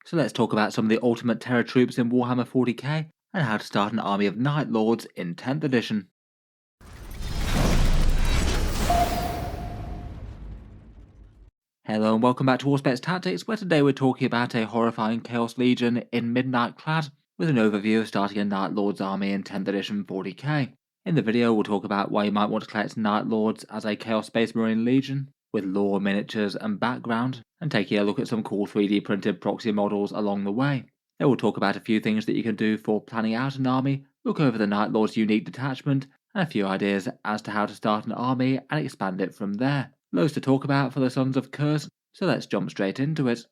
So let's talk about some of the ultimate terror troops in Warhammer 40k and how to start an army of Night Lords in 10th edition. Hello and welcome back to Auspex Tactics, where today we're talking about a horrifying Chaos Legion in Midnight Clad, with an overview of starting a Night Lords army in 10th edition 40k. In the video we'll talk about why you might want to collect Night Lords as a Chaos Space Marine Legion, with lore, miniatures and background, and taking a look at some cool 3D printed proxy models along the way. Then we'll talk about a few things that you can do for planning out an army, look over the Night Lord's unique detachment, and a few ideas as to how to start an army and expand it from there. Loads to talk about for the Sons of Curse, so let's jump straight into it.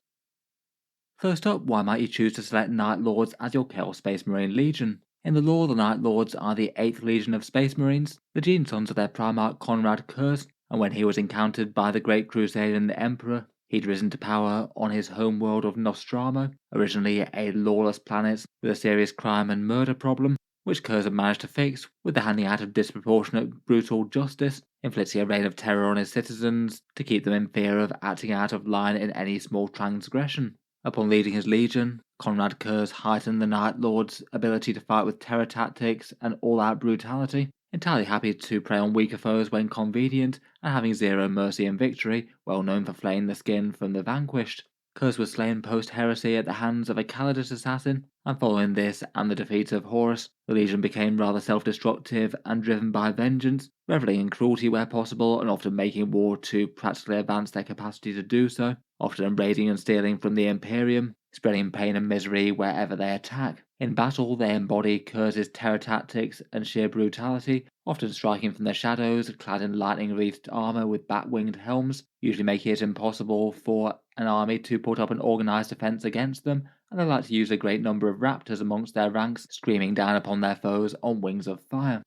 First up, why might you choose to select Night Lords as your Chaos Space Marine Legion? In the lore, the Night Lords are the 8th Legion of Space Marines, the gene sons of their Primarch Conrad Curse, and when he was encountered by the Great Crusade and the Emperor, he'd risen to power on his homeworld of Nostromo, originally a lawless planet with a serious crime and murder problem, which Curse had managed to fix with the handing out of disproportionate brutal justice, inflicting a reign of terror on his citizens to keep them in fear of acting out of line in any small transgression. Upon leading his legion, Conrad Curse heightened the Night Lord's ability to fight with terror tactics and all-out brutality, entirely happy to prey on weaker foes when convenient, and having zero mercy in victory, well known for flaying the skin from the vanquished. Curse was slain post-heresy at the hands of a Calidus assassin, and following this and the defeat of Horus, the Legion became rather self-destructive and driven by vengeance, reveling in cruelty where possible and often making war to practically advance their capacity to do so, often raiding and stealing from the Imperium, spreading pain and misery wherever they attack. In battle, they embody Curse's terror tactics and sheer brutality, often striking from the shadows, clad in lightning-wreathed armor with bat-winged helms, usually making it impossible for an army to put up an organized defense against them, and they like to use a great number of Raptors amongst their ranks, screaming down upon their foes on wings of fire.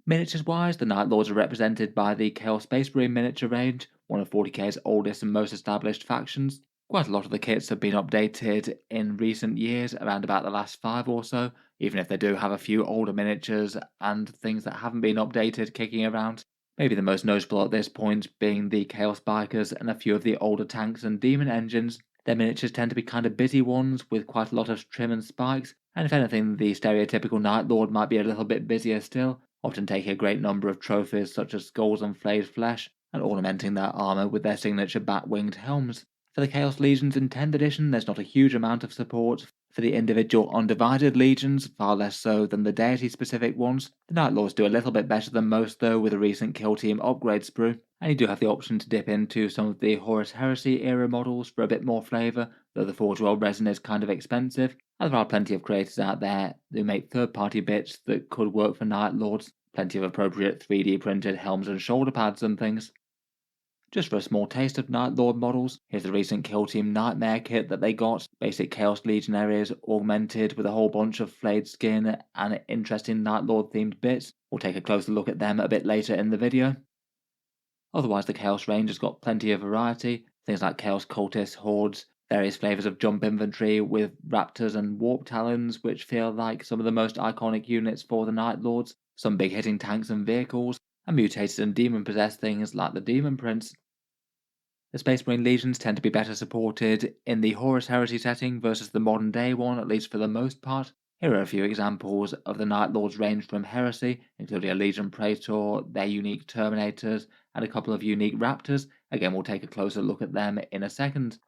Miniatures-wise, the Night Lords are represented by the Chaos Space Marine miniature range, one of 40k's oldest and most established factions. Quite a lot of the kits have been updated in recent years, around about the last 5 or so, even if they do have a few older miniatures and things that haven't been updated kicking around. Maybe the most notable at this point being the Chaos Bikers and a few of the older tanks and demon engines. Their miniatures tend to be kind of busy ones with quite a lot of trim and spikes, and if anything, the stereotypical Night Lord might be a little bit busier still, often taking a great number of trophies such as skulls and flayed flesh, and ornamenting their armour with their signature bat-winged helms. For the Chaos Legions in 10th edition, there's not a huge amount of support for the individual undivided legions, far less so than the deity-specific ones. The Night Lords do a little bit better than most though with a recent Kill Team upgrade sprue, and you do have the option to dip into some of the Horus Heresy era models for a bit more flavour, though the Forge World resin is kind of expensive, and there are plenty of creators out there who make third-party bits that could work for Night Lords, plenty of appropriate 3D printed helms and shoulder pads and things. Just for a small taste of Night Lord models, here's the recent Kill Team Nightmare kit that they got, basic Chaos Legionaries augmented with a whole bunch of flayed skin and interesting Night Lord themed bits. We'll take a closer look at them a bit later in the video. Otherwise the Chaos range has got plenty of variety, things like Chaos Cultists, Hordes, various flavours of jump infantry with Raptors and Warp Talons which feel like some of the most iconic units for the Night Lords, some big hitting tanks and vehicles, and mutated and demon-possessed things like the Demon Prince. The Space Marine Legions tend to be better supported in the Horus Heresy setting versus the modern day one, at least for the most part. Here are a few examples of the Night Lords range from Heresy, including a Legion Praetor, their unique Terminators, and a couple of unique Raptors. Again, we'll take a closer look at them in a second.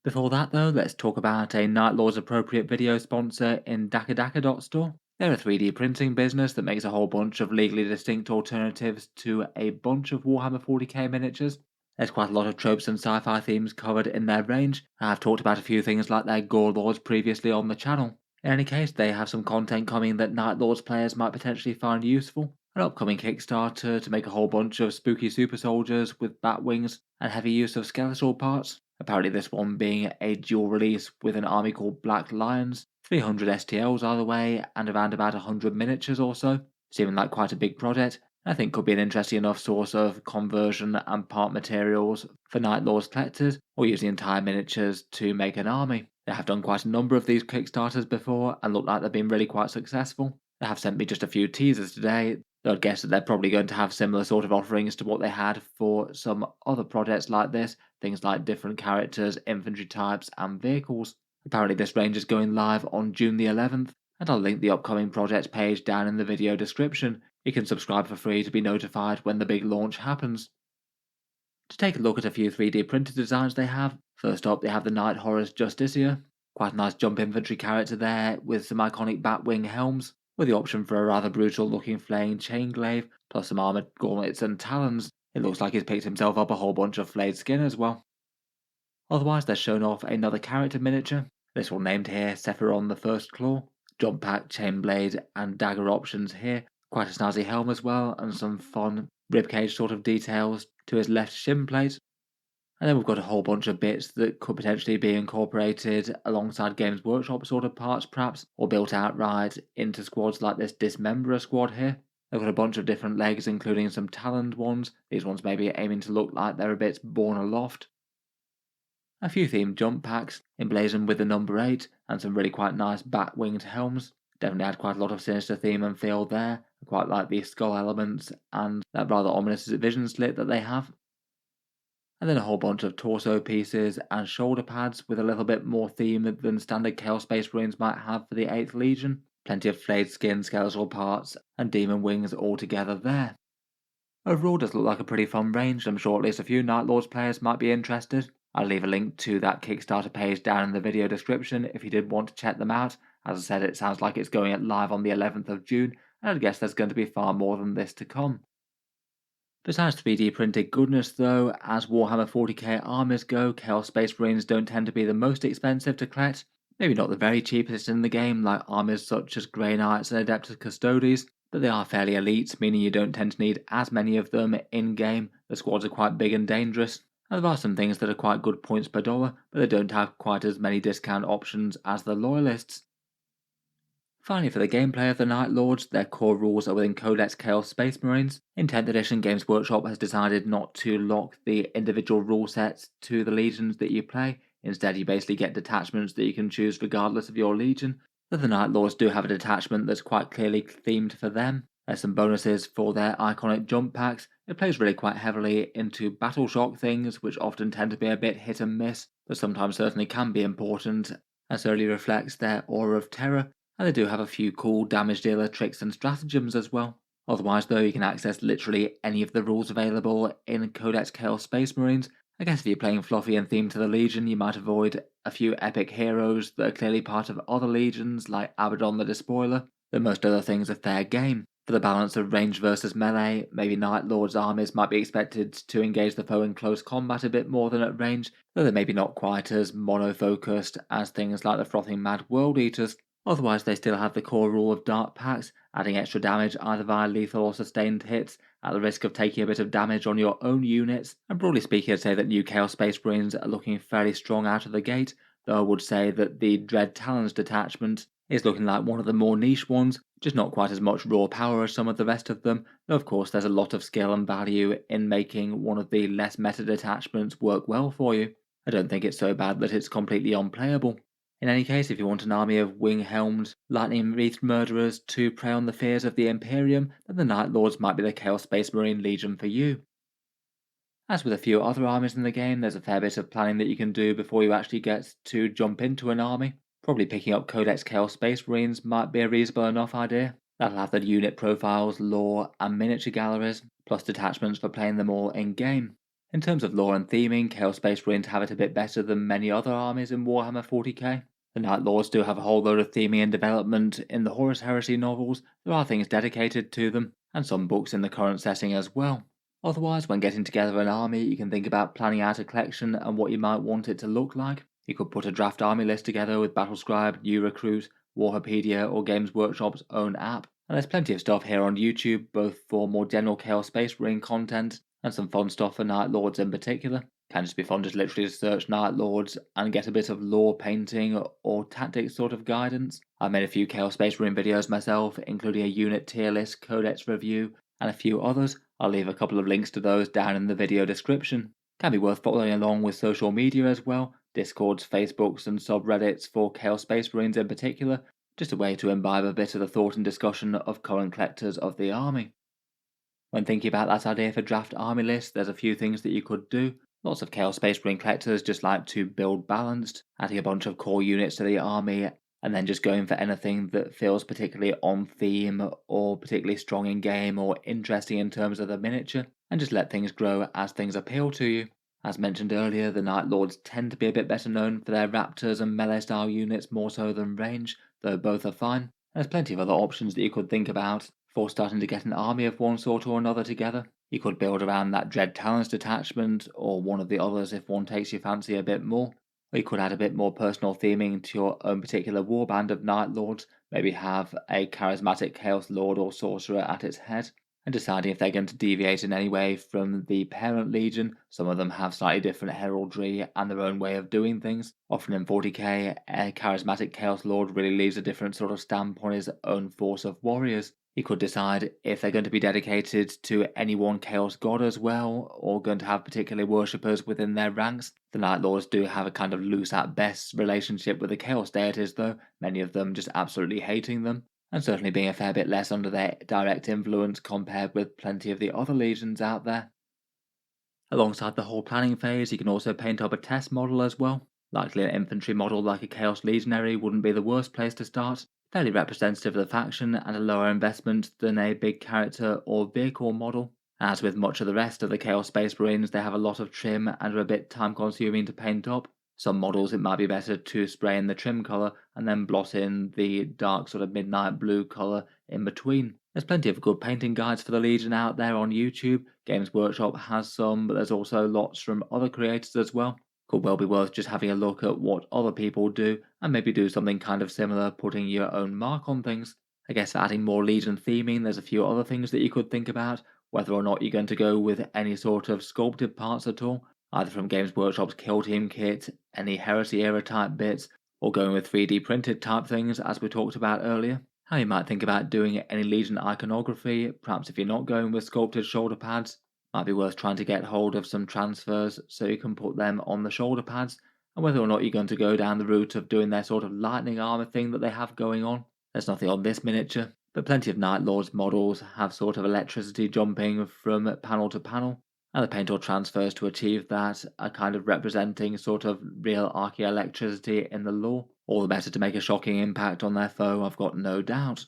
Before that though, let's talk about a Night Lords appropriate video sponsor in Dakadaka.store. They're a 3D printing business that makes a whole bunch of legally distinct alternatives to a bunch of Warhammer 40k miniatures. There's quite a lot of tropes and sci-fi themes covered in their range. I've talked about a few things like their Gore Lords previously on the channel. In any case, they have some content coming that Night Lords players might potentially find useful. An upcoming Kickstarter to make a whole bunch of spooky super soldiers with bat wings and heavy use of skeletal parts. Apparently this one being a dual release with an army called Black Lions, 300 STLs either way, and around about 100 miniatures or so, seeming like quite a big project. I think could be an interesting enough source of conversion and part materials for Night Lords collectors, or use the entire miniatures to make an army. They have done quite a number of these Kickstarters before and look like they've been really quite successful. They have sent me just a few teasers today though I'd guess that they're probably going to have similar sort of offerings to what they had for some other projects like this, things like different characters, infantry types, and vehicles. Apparently this range is going live on June the 11th, and I'll link the upcoming project page down in the video description. You can subscribe for free to be notified when the big launch happens. To take a look at a few 3D printed designs they have, first up they have the Night Horror's Justiciar. Quite a nice jump infantry character there, with some iconic batwing helms, with the option for a rather brutal looking flaying chain glaive, plus some armoured gauntlets and talons. It looks like he's picked himself up a whole bunch of flayed skin as well. Otherwise they're shown off another character miniature, this one named here Sephiron the First Claw. Jump pack, chain blade and dagger options here, quite a snazzy helm as well, and some fun ribcage sort of details to his left shin plate. And then we've got a whole bunch of bits that could potentially be incorporated alongside Games Workshop sort of parts perhaps, or built outright into squads like this Dismemberer squad here. They've got a bunch of different legs, including some taloned ones. These ones may be aiming to look like they're a bit borne aloft. A few themed jump packs, emblazoned with the number 8, and some really quite nice bat-winged helms. Definitely had quite a lot of sinister theme and feel there. I quite like the skull elements and that rather ominous vision slit that they have. And then a whole bunch of torso pieces and shoulder pads with a little bit more theme than standard Chaos Space Marines might have for the 8th Legion. Plenty of flayed skin, skeletal parts, and demon wings all together there. Overall does look like a pretty fun range, and I'm sure at least a few Night Lords players might be interested. I'll leave a link to that Kickstarter page down in the video description if you did want to check them out. As I said, it sounds like it's going live on the 11th of June, and I'd guess there's going to be far more than this to come. Besides 3D printed goodness though, as Warhammer 40k armies go, Chaos Space Marines don't tend to be the most expensive to collect. Maybe not the very cheapest in the game, like armies such as Grey Knights and Adeptus Custodes, but they are fairly elite, meaning you don't tend to need as many of them in-game. The squads are quite big and dangerous, and there are some things that are quite good points per dollar, but they don't have quite as many discount options as the Loyalists. Finally, for the gameplay of the Night Lords, their core rules are within Codex Chaos Space Marines. In 10th edition, Games Workshop has decided not to lock the individual rule sets to the legions that you play. Instead, you basically get detachments that you can choose regardless of your legion. But the Night Lords do have a detachment that's quite clearly themed for them. There's some bonuses for their iconic jump packs. It plays really quite heavily into battle shock things, which often tend to be a bit hit and miss, but sometimes certainly can be important, and certainly reflects their aura of terror. And they do have a few cool damage dealer tricks and stratagems as well. Otherwise though, you can access literally any of the rules available in Codex Chaos Space Marines. I guess if you're playing fluffy and themed to the Legion, you might avoid a few epic heroes that are clearly part of other legions like Abaddon the Despoiler, but most other things are fair game. For the balance of range versus melee, maybe Night Lord's armies might be expected to engage the foe in close combat a bit more than at range, though they may be not quite as mono-focused as things like the Frothing Mad World Eaters. Otherwise, they still have the core rule of dark packs, adding extra damage either via lethal or sustained hits, at the risk of taking a bit of damage on your own units. And broadly speaking, I'd say that new Chaos Space Marines are looking fairly strong out of the gate, though I would say that the Dread Talons Detachment is looking like one of the more niche ones, just not quite as much raw power as some of the rest of them, though of course there's a lot of skill and value in making one of the less meta detachments work well for you. I don't think it's so bad that it's completely unplayable. In any case, if you want an army of wing-helmed, lightning-wreathed murderers to prey on the fears of the Imperium, then the Night Lords might be the Chaos Space Marine Legion for you. As with a few other armies in the game, there's a fair bit of planning that you can do before you actually get to jump into an army. Probably picking up Codex Chaos Space Marines might be a reasonable enough idea. That'll have the unit profiles, lore, and miniature galleries, plus detachments for playing them all in-game. In terms of lore and theming, Chaos Space Marines have it a bit better than many other armies in Warhammer 40k. The Night Lords do have a whole load of theming and development in the Horus Heresy novels. There are things dedicated to them, and some books in the current setting as well. Otherwise, when getting together an army, you can think about planning out a collection and what you might want it to look like. You could put a draft army list together with Battlescribe, New Recruit, Warhapedia, or Games Workshop's own app. And there's plenty of stuff here on YouTube, both for more general Chaos Space Marine content and some fun stuff for Night Lords in particular. Can just be fun just literally to search Night Lords and get a bit of lore painting or tactics sort of guidance. I've made a few Chaos Space Marine videos myself, including a unit tier list, codex review, and a few others. I'll leave a couple of links to those down in the video description. Can be worth following along with social media as well, Discords, Facebooks and subreddits for Chaos Space Marines in particular, just a way to imbibe a bit of the thought and discussion of current collectors of the army. When thinking about that idea for draft army lists, there's a few things that you could do. Lots of Chaos Space Marine collectors just like to build balanced, adding a bunch of core units to the army, and then just going for anything that feels particularly on theme or particularly strong in game or interesting in terms of the miniature, and just let things grow as things appeal to you. As mentioned earlier, the Night Lords tend to be a bit better known for their Raptors and melee style units more so than range, though both are fine. There's plenty of other options that you could think about for starting to get an army of one sort or another together. You could build around that Dread Talons Detachment or one of the others if one takes your fancy a bit more. Or you could add a bit more personal theming to your own particular warband of Night Lords, maybe have a charismatic Chaos Lord or Sorcerer at its head, and deciding if they're going to deviate in any way from the parent legion. Some of them have slightly different heraldry and their own way of doing things. Often in 40k, a charismatic Chaos Lord really leaves a different sort of stamp on his own force of warriors. He could decide if they're going to be dedicated to any one Chaos God as well, or going to have particular worshippers within their ranks. The Night Lords do have a kind of loose at best relationship with the Chaos deities though, many of them just absolutely hating them, and certainly being a fair bit less under their direct influence compared with plenty of the other legions out there. Alongside the whole planning phase, you can also paint up a test model as well. Likely an infantry model like a Chaos Legionary wouldn't be the worst place to start, fairly representative of the faction and a lower investment than a big character or vehicle model. As with much of the rest of the Chaos Space Marines, they have a lot of trim and are a bit time consuming to paint up. Some models it might be better to spray in the trim colour and then blot in the dark sort of midnight blue colour in between. There's plenty of good painting guides for the Legion out there on YouTube. Games Workshop has some, but there's also lots from other creators as well. Could well be worth just having a look at what other people do and maybe do something kind of similar, putting your own mark on things. I guess for adding more Legion theming, there's a few other things that you could think about, whether or not you're going to go with any sort of sculpted parts at all, either from Games Workshop's Kill Team kit, any Heresy era type bits, or going with 3D printed type things as we talked about earlier. How you might think about doing any Legion iconography, perhaps if you're not going with sculpted shoulder pads, might be worth trying to get hold of some transfers so you can put them on the shoulder pads, and whether or not you're going to go down the route of doing their sort of lightning armor thing that they have going on. There's nothing on this miniature, but plenty of Night Lords models have sort of electricity jumping from panel to panel, and the paint or transfers to achieve that are kind of representing sort of real archaeoelectricity in the lore. All the better to make a shocking impact on their foe, I've got no doubt.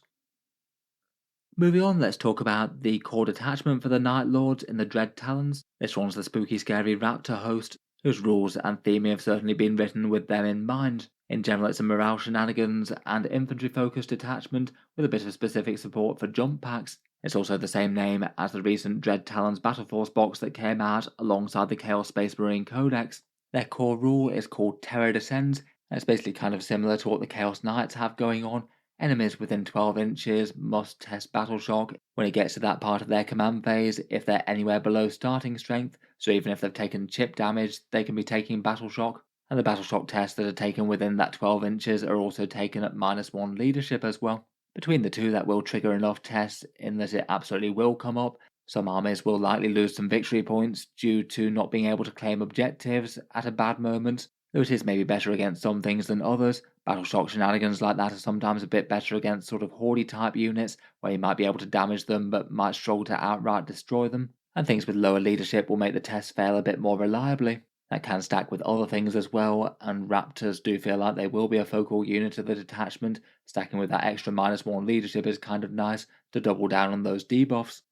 Moving on, let's talk about the core detachment for the Night Lords in the Dread Talons. This one's the spooky scary Raptor host, whose rules and theming have certainly been written with them in mind. In general, it's a morale shenanigans and infantry focused detachment with a bit of specific support for jump packs. It's also the same name as the recent Dread Talons Battle Force box that came out alongside the Chaos Space Marine Codex. Their core rule is called Terror Descends, and it's basically kind of similar to what the Chaos Knights have going on. Enemies within 12 inches must test Battle Shock when it gets to that part of their command phase if they're anywhere below starting strength, so even if they've taken chip damage, they can be taking Battle Shock. And the Battle Shock tests that are taken within that 12 inches are also taken at -1 leadership as well. Between the two, that will trigger enough tests in that it absolutely will come up. Some armies will likely lose some victory points due to not being able to claim objectives at a bad moment, though it is maybe better against some things than others. Battle Shock shenanigans like that are sometimes a bit better against sort of Horde type units, where you might be able to damage them but might struggle to outright destroy them, and things with lower leadership will make the tests fail a bit more reliably. That can stack with other things as well, and Raptors do feel like they will be a focal unit of the detachment. Stacking with that extra -1 leadership is kind of nice to double down on those debuffs.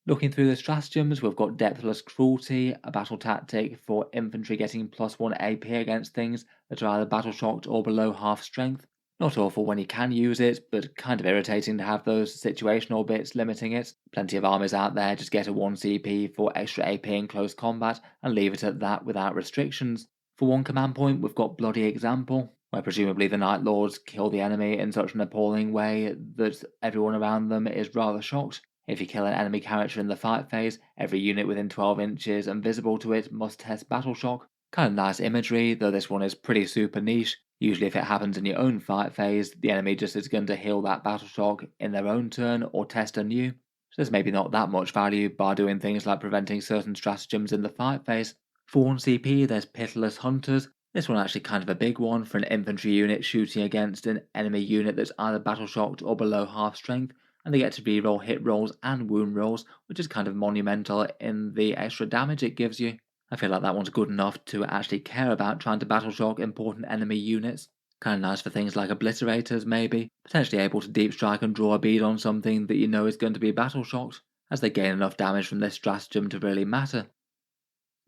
Looking through the stratagems, we've got Depthless Cruelty, a battle tactic for infantry getting +1 AP against things that are either battle shocked or below half strength. Not awful when you can use it, but kind of irritating to have those situational bits limiting it. Plenty of armies out there just get a 1 CP for extra AP in close combat and leave it at that without restrictions. For one command point, we've got Bloody Example, where presumably the Night Lords kill the enemy in such an appalling way that everyone around them is rather shocked. If you kill an enemy character in the fight phase, every unit within 12 inches and visible to it must test Battle Shock. Kind of nice imagery, though this one is pretty super niche. Usually if it happens in your own fight phase, the enemy just is going to heal that Battle Shock in their own turn or test anew. So there's maybe not that much value by doing things like preventing certain stratagems in the fight phase. For 1 CP, there's Pitiless Hunters. This one actually kind of a big one for an infantry unit shooting against an enemy unit that's either battle shocked or below half strength, and they get to reroll hit rolls and wound rolls, which is kind of monumental in the extra damage it gives you. I feel like that one's good enough to actually care about trying to battle shock important enemy units. Kind of nice for things like obliterators maybe, potentially able to deep strike and draw a bead on something that you know is going to be battle shocked, as they gain enough damage from this stratagem to really matter.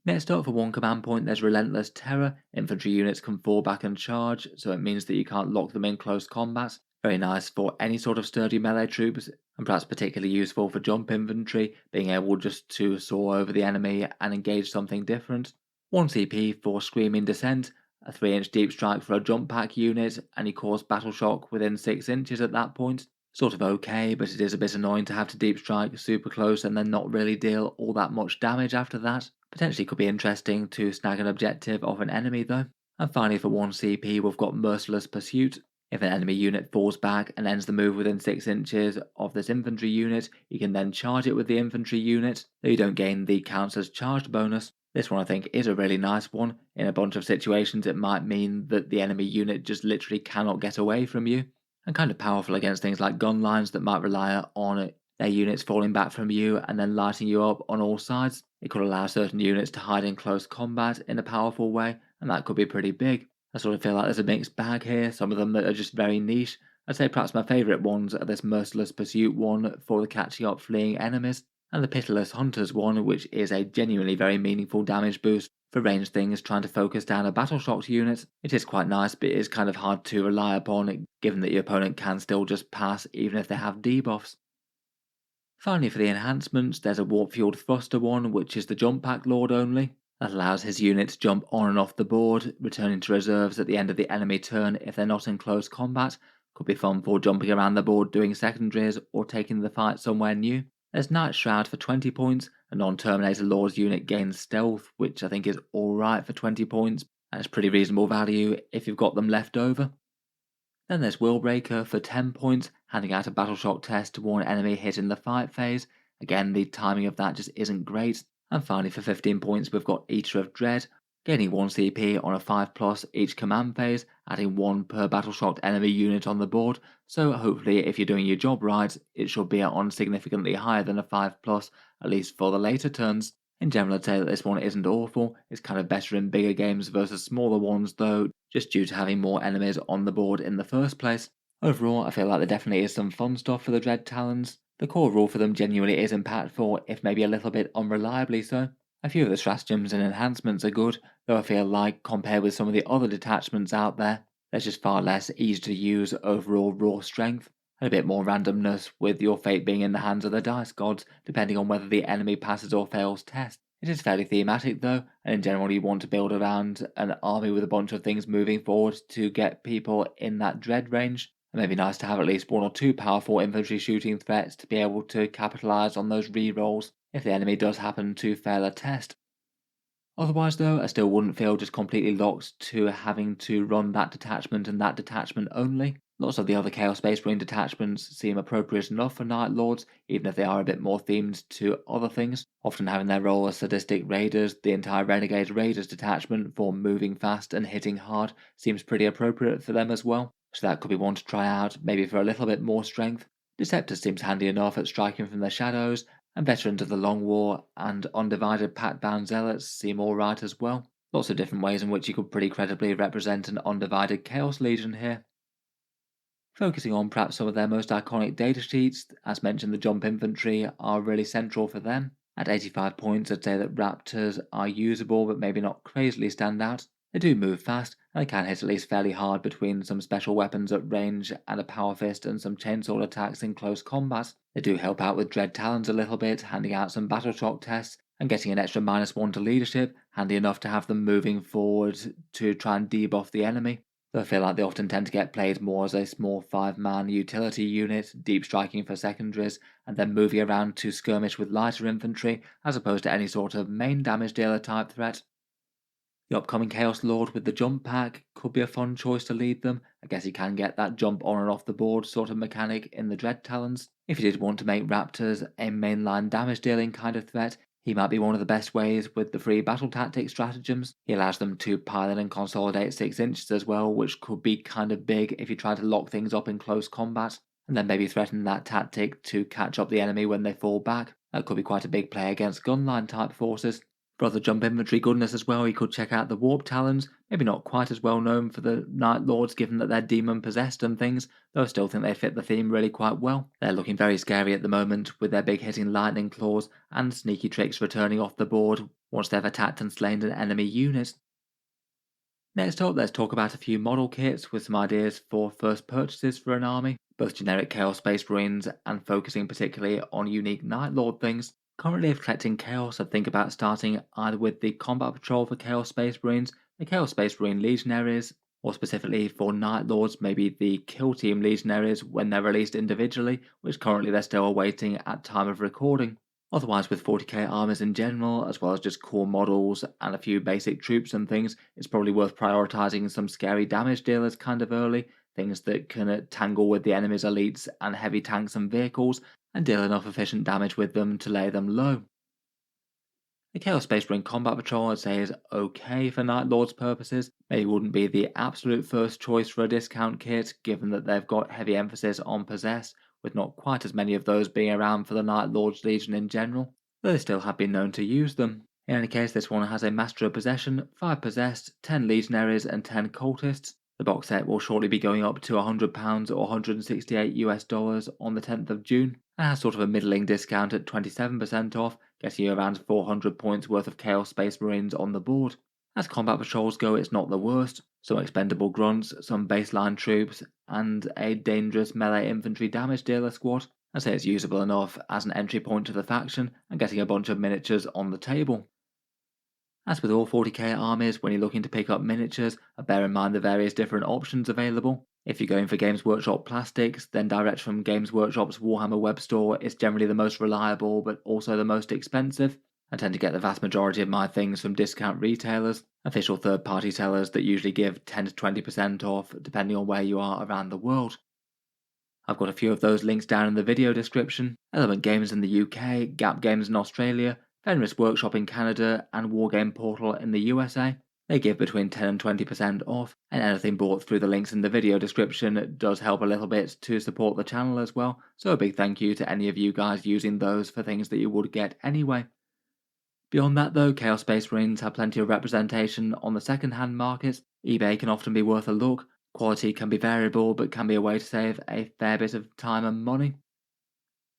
Next up, for one command point, there's Relentless Terror. Infantry units can fall back and charge, so it means that you can't lock them in close combat. Very nice for any sort of sturdy melee troops, and perhaps particularly useful for jump infantry, being able just to soar over the enemy and engage something different. 1 CP for Screaming Descent, a 3-inch deep strike for a jump pack unit, and you cause battle shock within 6 inches at that point. Sort of okay, but it is a bit annoying to have to deep strike super close and then not really deal all that much damage after that. Potentially could be interesting to snag an objective of an enemy though. And finally for 1 CP we've got Merciless Pursuit. If an enemy unit falls back and ends the move within 6 inches of this infantry unit, you can then charge it with the infantry unit, though you don't gain the counts as charged bonus. This one I think is a really nice one. In a bunch of situations it might mean that the enemy unit just literally cannot get away from you, and kind of powerful against things like gun lines that might rely on their units falling back from you and then lighting you up on all sides. It could allow certain units to hide in close combat in a powerful way, and that could be pretty big. I sort of feel like there's a mixed bag here, some of them that are just very niche. I'd say perhaps my favourite ones are this Merciless Pursuit one for the catching up fleeing enemies, and the Pitiless Hunters one, which is a genuinely very meaningful damage boost for ranged things trying to focus down a battle shocked unit. It is quite nice, but it is kind of hard to rely upon, given that your opponent can still just pass even if they have debuffs. Finally, for the enhancements, there's a Warp Fueled Thruster one, which is the jump pack lord only. That allows his unit to jump on and off the board, returning to reserves at the end of the enemy turn if they're not in close combat. Could be fun for jumping around the board doing secondaries or taking the fight somewhere new. There's Night Shroud for 20 points. A non-Terminator Lord's unit gains stealth, which I think is alright for 20 points. That's pretty reasonable value if you've got them left over. Then there's Willbreaker for 10 points, handing out a battle shock test to warn enemy hit in the fight phase. Again, the timing of that just isn't great. And finally for 15 points we've got Eater of Dread, gaining 1 CP on a 5+ each command phase, adding 1 per battle shocked enemy unit on the board, so hopefully if you're doing your job right, it should be on significantly higher than a 5+, at least for the later turns. In general I'd say that this one isn't awful, it's kind of better in bigger games versus smaller ones though, just due to having more enemies on the board in the first place. Overall, I feel like there definitely is some fun stuff for the Dread Talons. The core rule for them genuinely is impactful, if maybe a little bit unreliably so. A few of the stratagems and enhancements are good, though I feel like, compared with some of the other detachments out there, there's just far less easy to use overall raw strength, and a bit more randomness, with your fate being in the hands of the dice gods, depending on whether the enemy passes or fails tests. It is fairly thematic though, and in general you want to build around an army with a bunch of things moving forward to get people in that dread range. It may be nice to have at least 1 or 2 powerful infantry shooting threats to be able to capitalise on those rerolls if the enemy does happen to fail a test. Otherwise though, I still wouldn't feel just completely locked to having to run that detachment and that detachment only. Lots of the other Chaos Space Marine detachments seem appropriate enough for Night Lords, even if they are a bit more themed to other things, often having their role as sadistic raiders. The entire Renegade Raiders detachment for moving fast and hitting hard seems pretty appropriate for them as well, so that could be one to try out, maybe for a little bit more strength. Deceptors seems handy enough at striking from the shadows, and Veterans of the Long War and Undivided Pact-Bound Zealots seem alright as well. Lots of different ways in which you could pretty credibly represent an undivided Chaos Legion here. Focusing on perhaps some of their most iconic datasheets, as mentioned the jump infantry are really central for them. At 85 points I'd say that Raptors are usable but maybe not crazily stand out. They do move fast, and they can hit at least fairly hard between some special weapons at range and a power fist and some chainsaw attacks in close combat. They do help out with Dread Talons a little bit, handing out some battle shock tests and getting an extra -1 to leadership, handy enough to have them moving forward to try and debuff the enemy. Though I feel like they often tend to get played more as a small 5-man utility unit, deep striking for secondaries, and then moving around to skirmish with lighter infantry, as opposed to any sort of main damage dealer type threat. The upcoming Chaos Lord with the jump pack could be a fun choice to lead them. I guess you can get that jump on and off the board sort of mechanic in the Dread Talons. If you did want to make Raptors a mainline damage dealing kind of threat, he might be one of the best ways with the free battle tactics stratagems. He allows them to pile in and consolidate 6 inches as well, which could be kind of big if you try to lock things up in close combat. and then maybe threaten that tactic to catch up the enemy when they fall back. That could be quite a big play against gunline type forces. For other jump inventory goodness as well, you could check out the Warp Talons, maybe not quite as well known for the Night Lords given that they're demon possessed and things, though I still think they fit the theme really quite well. They're looking very scary at the moment, with their big hitting lightning claws and sneaky tricks returning off the board once they've attacked and slain an enemy unit. Next up, let's talk about a few model kits with some ideas for first purchases for an army, both generic Chaos Space Marines and focusing particularly on unique Night Lord things. Currently, if collecting Chaos, I'd think about starting either with the Combat Patrol for Chaos Space Marines, the Chaos Space Marine Legionaries, or specifically for Night Lords, maybe the Kill Team Legionaries when they're released individually, which currently they're still awaiting at time of recording. Otherwise, with 40k armies in general, as well as just core models and a few basic troops and things, it's probably worth prioritising some scary damage dealers kind of early, things that can tangle with the enemy's elites and heavy tanks and vehicles, and deal enough efficient damage with them to lay them low. The Chaos Space Marine Combat Patrol I'd say is okay for Night Lord's purposes, maybe wouldn't be the absolute first choice for a discount kit, given that they've got heavy emphasis on Possess, with not quite as many of those being around for the Night Lord's Legion in general, though they still have been known to use them. In any case, this one has a Master of Possession, 5 Possessed, 10 Legionaries and 10 Cultists. The box set will shortly be going up to £100 or $168 on the 10th of June, and has sort of a middling discount at 27% off, getting you around 400 points worth of Chaos Space Marines on the board. As combat patrols go, it's not the worst. Some expendable grunts, some baseline troops, and a dangerous melee infantry damage dealer squad. I'd say it's usable enough as an entry point to the faction and getting a bunch of miniatures on the table. As with all 40k armies, when you're looking to pick up miniatures, bear in mind the various different options available. If you're going for Games Workshop plastics, then direct from Games Workshop's Warhammer web store is generally the most reliable but also the most expensive. I tend to get the vast majority of my things from discount retailers, official third-party sellers that usually give 10 to 20% off depending on where you are around the world. I've got a few of those links down in the video description. Element Games in the UK, Gap Games in Australia, Fenris Workshop in Canada, and Wargame Portal in the USA. They give between 10 and 20% off, and anything bought through the links in the video description does help a little bit to support the channel as well, so a big thank you to any of you guys using those for things that you would get anyway. Beyond that though, Chaos Space Marines have plenty of representation on the second-hand market. eBay can often be worth a look, quality can be variable but can be a way to save a fair bit of time and money.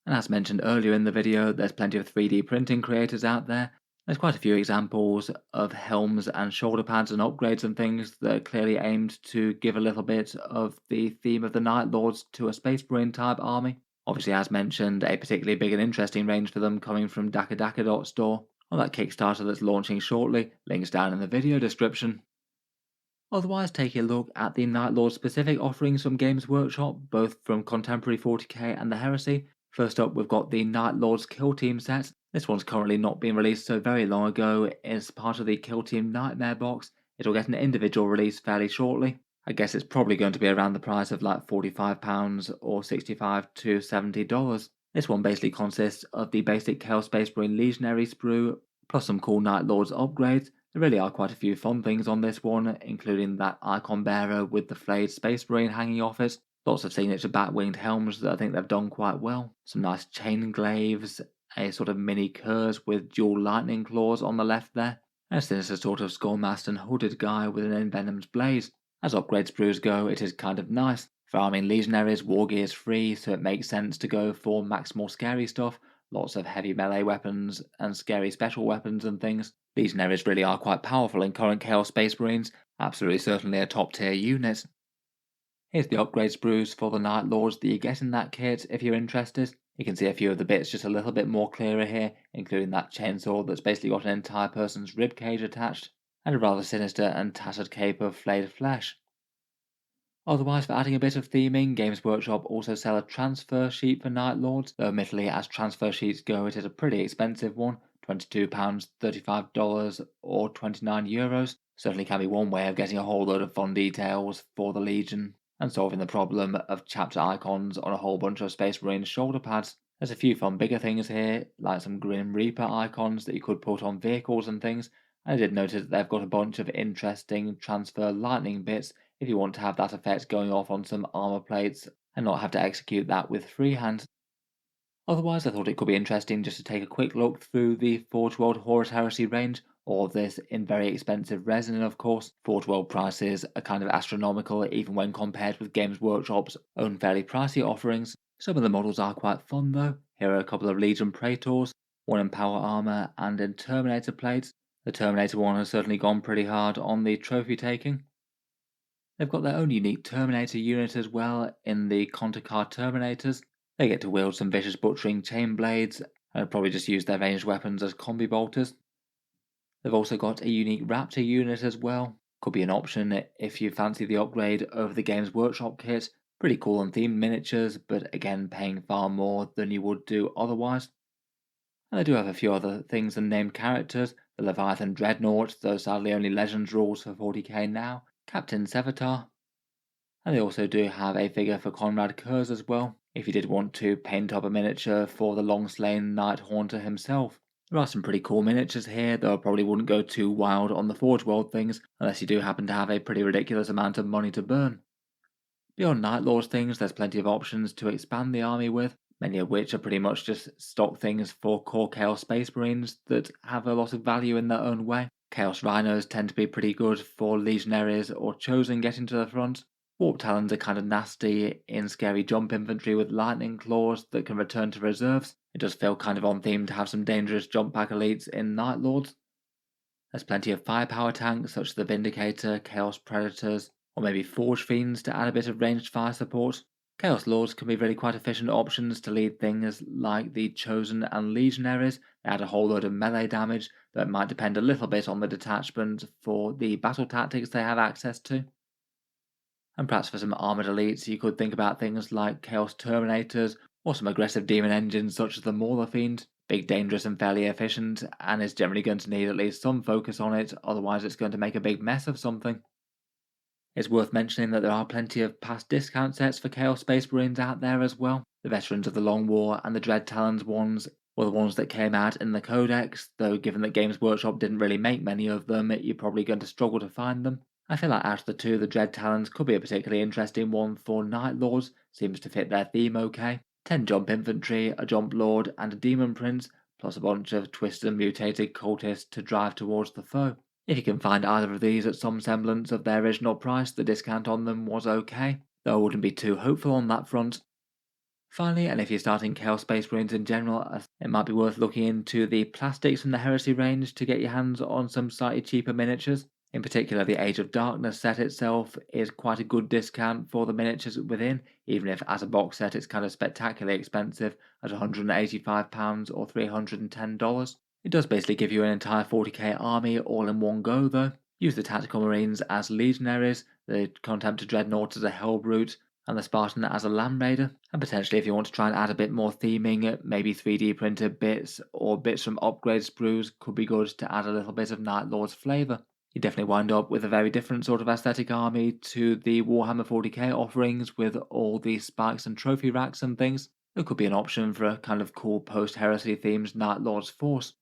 And as mentioned earlier in the video, there's plenty of 3D printing creators out there. There's quite a few examples of helms and shoulder pads and upgrades and things that are clearly aimed to give a little bit of the theme of the Night Lords to a Space Marine type army. Obviously, as mentioned, a particularly big and interesting range for them coming from Store on that Kickstarter that's launching shortly, links down in the video description. Otherwise, take a look at the Night Lord specific offerings from Games Workshop, both from Contemporary 40k and the Heresy. First up, we've got the Night Lord's Kill Team set. This one's currently not been released so very long ago. It's part of the Kill Team Nightmare box. It'll get an individual release fairly shortly. I guess it's probably going to be around the price of like £45 or $65 to $70. This one basically consists of the basic Chaos Space Marine Legionary sprue, plus some cool Night Lords upgrades. There really are quite a few fun things on this one, including that icon bearer with the flayed Space Marine hanging off it. Lots of signature bat-winged helms that I think they've done quite well. Some nice chain glaives, a sort of mini curse with dual lightning claws on the left there, and a sinister sort of skull-masked and hooded guy with an envenomed blaze. As upgrade sprues go, it is kind of nice. For arming legionaries, war gear is free, so it makes sense to go for maximal scary stuff. Lots of heavy melee weapons and scary special weapons and things. Legionaries really are quite powerful in current Chaos Space Marines, absolutely certainly a top tier unit. Here's the upgrade sprues for the Night Lords that you get in that kit if you're interested. You can see a few of the bits just a little bit more clearer here, including that chainsaw that's basically got an entire person's ribcage attached, and a rather sinister and tattered cape of flayed flesh. Otherwise, for adding a bit of theming, Games Workshop also sell a transfer sheet for Night Lords, though admittedly as transfer sheets go it is a pretty expensive one, £22, $35 or €29. Certainly can be one way of getting a whole load of fun details for the Legion, and solving the problem of chapter icons on a whole bunch of Space Marine shoulder pads. There's a few fun bigger things here, like some Grim Reaper icons that you could put on vehicles and things, and I did notice that they've got a bunch of interesting transfer lightning bits if you want to have that effect going off on some armor plates and not have to execute that with freehand. Otherwise, I thought it could be interesting just to take a quick look through the Forge World Horus Heresy range, all of this in very expensive resin, of course. Forge World prices are kind of astronomical even when compared with Games Workshop's own fairly pricey offerings. Some of the models are quite fun though. Here are a couple of Legion Praetors, one in power armor and in Terminator plates. The Terminator one has certainly gone pretty hard on the trophy taking. They've got their own unique Terminator unit as well in the Contacar Terminators. They get to wield some vicious butchering chain blades and probably just use their ranged weapons as combi bolters. They've also got a unique Raptor unit as well. Could be an option if you fancy the upgrade over the Games Workshop kit. Pretty cool and themed miniatures, but again paying far more than you would do otherwise. And they do have a few other things than named characters. The Leviathan Dreadnought, though sadly only Legends rules for 40k now. Captain Sevatar. And they also do have a figure for Conrad Kurz as well, if you did want to paint up a miniature for the long-slain Night Haunter himself. There are some pretty cool miniatures here, though I probably wouldn't go too wild on the Forge World things, unless you do happen to have a pretty ridiculous amount of money to burn. Beyond Night Lords things, there's plenty of options to expand the army with, many of which are pretty much just stock things for core Chaos Space Marines that have a lot of value in their own way. Chaos Rhinos tend to be pretty good for Legionaries or Chosen getting to the front. Warp Talons are kind of nasty in scary jump infantry with lightning claws that can return to reserves. It does feel kind of on theme to have some dangerous jump pack elites in Night Lords. There's plenty of firepower tanks such as the Vindicator, Chaos Predators, or maybe Forge Fiends to add a bit of ranged fire support. Chaos Lords can be really quite efficient options to lead things like the Chosen and Legionaries. They add a whole load of melee damage, but it might depend a little bit on the detachment for the battle tactics they have access to. And perhaps for some armoured elites, you could think about things like Chaos Terminators, or some aggressive demon engines such as the Mauler Fiend. Big, dangerous, and fairly efficient, and is generally going to need at least some focus on it, otherwise it's going to make a big mess of something. It's worth mentioning that there are plenty of past discount sets for Chaos Space Marines out there as well. The Veterans of the Long War and the Dread Talons ones were the ones that came out in the Codex, though given that Games Workshop didn't really make many of them, you're probably going to struggle to find them. I feel like out of the two, the Dread Talons could be a particularly interesting one for Night Lords, seems to fit their theme okay. 10 jump infantry, a jump lord, and a demon prince, plus a bunch of twisted and mutated cultists to drive towards the foe. If you can find either of these at some semblance of their original price, the discount on them was okay, though I wouldn't be too hopeful on that front. Finally, and if you're starting Chaos Space Marines in general, it might be worth looking into the plastics from the Heresy range to get your hands on some slightly cheaper miniatures. In particular, the Age of Darkness set itself is quite a good discount for the miniatures within, even if as a box set it's kind of spectacularly expensive at £185 or $310. It does basically give you an entire 40k army all in one go though. Use the Tactical Marines as Legionaries, the Contemptor Dreadnought as a Hellbrute, and the Spartan as a Land Raider, and potentially if you want to try and add a bit more theming, maybe 3D printed bits or bits from upgrade sprues could be good to add a little bit of Night Lord's flavour. You definitely wind up with a very different sort of aesthetic army to the Warhammer 40k offerings with all the spikes and trophy racks and things. It could be an option for a kind of cool post-heresy themed Night Lord's force.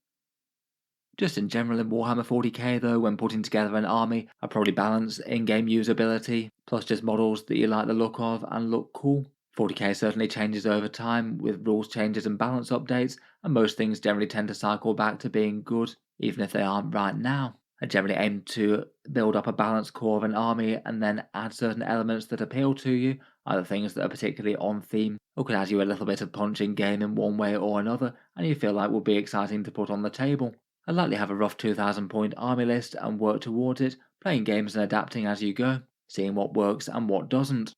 Just in general in Warhammer 40k though, when putting together an army, I probably balance in-game usability, plus just models that you like the look of and look cool. 40k certainly changes over time with rules changes and balance updates, and most things generally tend to cycle back to being good, even if they aren't right now. I generally aim to build up a balanced core of an army and then add certain elements that appeal to you, either things that are particularly on theme or could add you a little bit of punch in game in one way or another and you feel like would be exciting to put on the table. I'd likely have a rough 2000 point army list and work towards it, playing games and adapting as you go, seeing what works and what doesn't.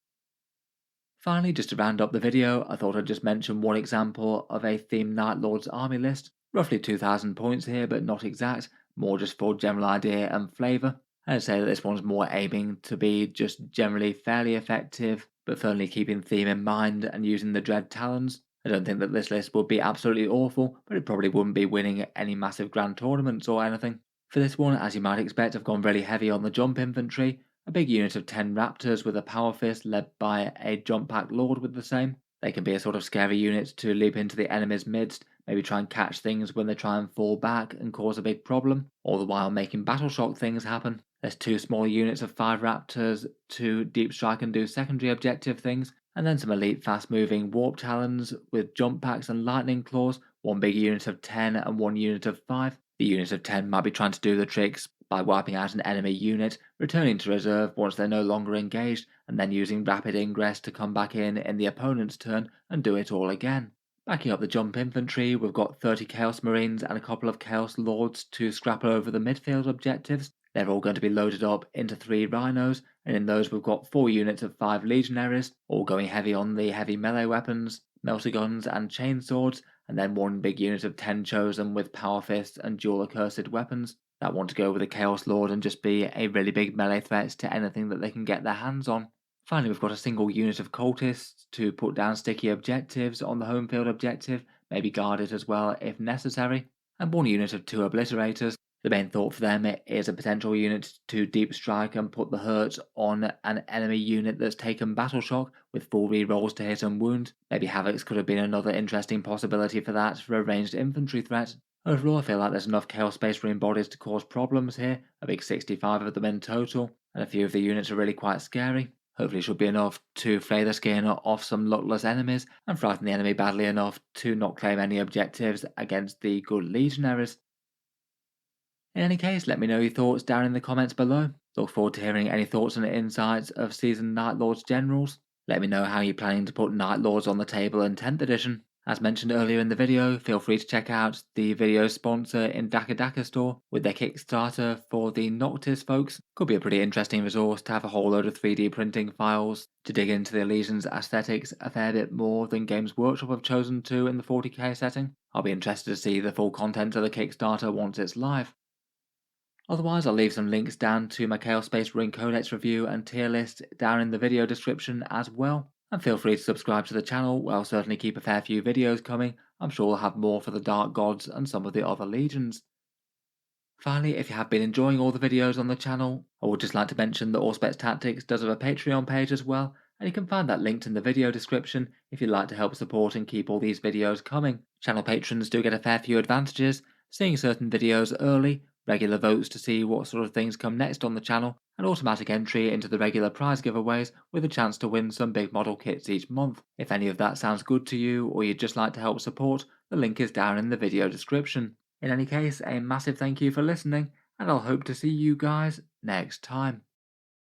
Finally, just to round up the video, I thought I'd just mention one example of a themed Night Lord's army list. Roughly 2000 points here, but not exact, more just for general idea and flavour. I'd say that this one's more aiming to be just generally fairly effective, but firmly keeping theme in mind and using the Dread Talons. I don't think that this list would be absolutely awful, but it probably wouldn't be winning any massive grand tournaments or anything. For this one, as you might expect, I've gone really heavy on the jump infantry, a big unit of 10 Raptors with a power fist led by a jump pack lord with the same. They can be a sort of scary unit to leap into the enemy's midst, maybe try and catch things when they try and fall back and cause a big problem, all the while making battle shock things happen. There's 2 small units of 5 Raptors to deep strike and do secondary objective things, And then some elite fast-moving Warp Talons with jump packs and lightning claws, one big unit of 10 and one unit of 5. The unit of 10 might be trying to do the tricks by wiping out an enemy unit, returning to reserve once they're no longer engaged, and then using rapid ingress to come back in the opponent's turn and do it all again. Backing up the jump infantry, we've got 30 Chaos Marines and a couple of Chaos Lords to scrapple over the midfield objectives. They're all going to be loaded up into 3 Rhinos, and in those we've got 4 units of 5 Legionaries, all going heavy on the heavy melee weapons, melter guns and chainswords, and then one big unit of 10 Chosen with Power Fists and dual accursed weapons that want to go with a Chaos Lord and just be a really big melee threat to anything that they can get their hands on. Finally, we've got a single unit of cultists to put down sticky objectives on the home field objective, maybe guard it as well if necessary, and one unit of 2 obliterators. The main thought for them is a potential unit to deep strike and put the hurt on an enemy unit that's taken battle shock with full rerolls to hit and wound. Maybe Havocs could have been another interesting possibility for that for a ranged infantry threat. Overall, I feel like there's enough Chaos Space Marine bodies to cause problems here, a big 65 of them in total, and a few of the units are really quite scary. Hopefully it should be enough to flay the skin off some luckless enemies and frighten the enemy badly enough to not claim any objectives against the good legionaries. In any case, let me know your thoughts down in the comments below. Look forward to hearing any thoughts and insights of Seasoned Night Lords Generals. Let me know how you're planning to put Night Lords on the table in 10th edition. As mentioned earlier in the video, feel free to check out the video sponsor in Daka store with their Kickstarter for the Noctis folks. Could be a pretty interesting resource to have a whole load of 3D printing files to dig into the Legion's aesthetics a fair bit more than Games Workshop have chosen to in the 40k setting. I'll be interested to see the full content of the Kickstarter once it's live. Otherwise, I'll leave some links down to my Chaos Space Marine Codex review and tier list down in the video description as well. And feel free to subscribe to the channel, where I'll certainly keep a fair few videos coming. I'm sure we'll have more for the Dark Gods and some of the other legions. Finally, if you have been enjoying all the videos on the channel, I would just like to mention that Auspex Tactics does have a Patreon page as well, and you can find that linked in the video description if you'd like to help support and keep all these videos coming. Channel patrons do get a fair few advantages, seeing certain videos early, regular votes to see what sort of things come next on the channel, and automatic entry into the regular prize giveaways with a chance to win some big model kits each month. If any of that sounds good to you, or you'd just like to help support, the link is down in the video description. In any case, a massive thank you for listening, and I'll hope to see you guys next time.